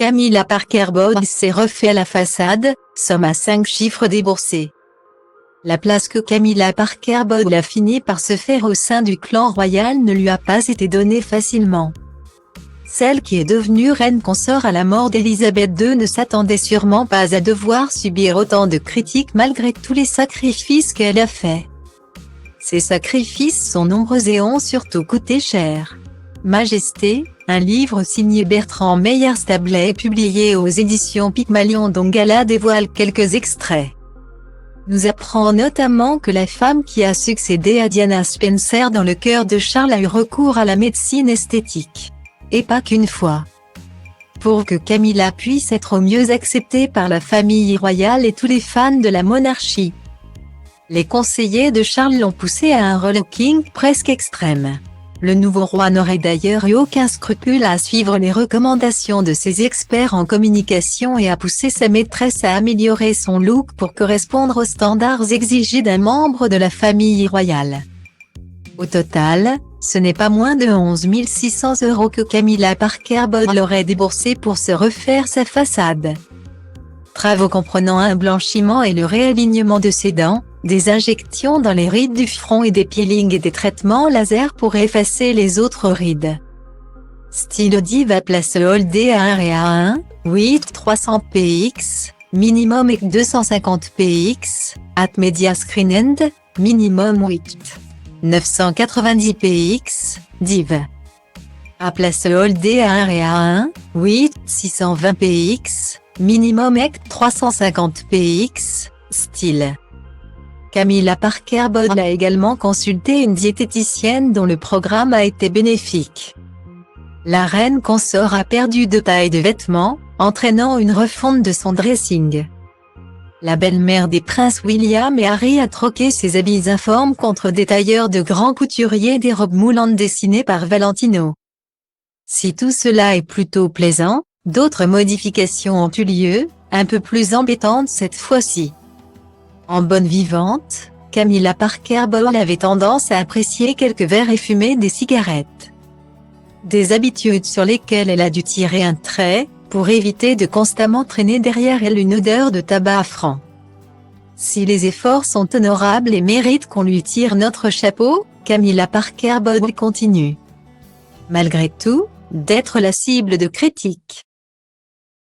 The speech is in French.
Camilla Parker Bowles s'est refait la façade, somme à 5 chiffres déboursés. La place que Camilla Parker Bowles a fini par se faire au sein du clan royal ne lui a pas été donnée facilement. Celle qui est devenue reine consort à la mort d'Élisabeth II ne s'attendait sûrement pas à devoir subir autant de critiques malgré tous les sacrifices qu'elle a faits. Ces sacrifices sont nombreux et ont surtout coûté cher. Majesté, un livre signé Bertrand Meyer-Stablet est publié aux éditions Pygmalion dont Gala dévoile quelques extraits. Nous apprend notamment que la femme qui a succédé à Diana Spencer dans le cœur de Charles a eu recours à la médecine esthétique. Et pas qu'une fois. Pour que Camilla puisse être au mieux acceptée par la famille royale et tous les fans de la monarchie. Les conseillers de Charles l'ont poussé à un relooking presque extrême. Le nouveau roi n'aurait d'ailleurs eu aucun scrupule à suivre les recommandations de ses experts en communication et à pousser sa maîtresse à améliorer son look pour correspondre aux standards exigés d'un membre de la famille royale. Au total, ce n'est pas moins de 11 600 € que Camilla Parker Bowles aurait déboursé pour se refaire sa façade. Travaux comprenant un blanchiment et le réalignement de ses dents, des injections dans les rides du front et des peelings et des traitements laser pour effacer les autres rides. Style Diva Place Holdé A1 et A1, 8 300 px, minimum et 250 px, at Media Screen End, minimum 8. 990 px, div. À Place Holdé A1 et A1, 8 620 px, minimum et 350 px, style. Camilla Parker Bowles a également consulté une diététicienne dont le programme a été bénéfique. La reine consort a perdu de taille de vêtements, entraînant une refonte de son dressing. La belle-mère des princes William et Harry a troqué ses habits informes contre des tailleurs de grands couturiers et des robes moulantes dessinées par Valentino. Si tout cela est plutôt plaisant, d'autres modifications ont eu lieu, un peu plus embêtantes cette fois-ci. En bonne vivante, Camilla Parker Bowles avait tendance à apprécier quelques verres et fumer des cigarettes. Des habitudes sur lesquelles elle a dû tirer un trait, pour éviter de constamment traîner derrière elle une odeur de tabac à franc. Si les efforts sont honorables et méritent qu'on lui tire notre chapeau, Camilla Parker Bowles continue. Malgré tout, d'être la cible de critiques.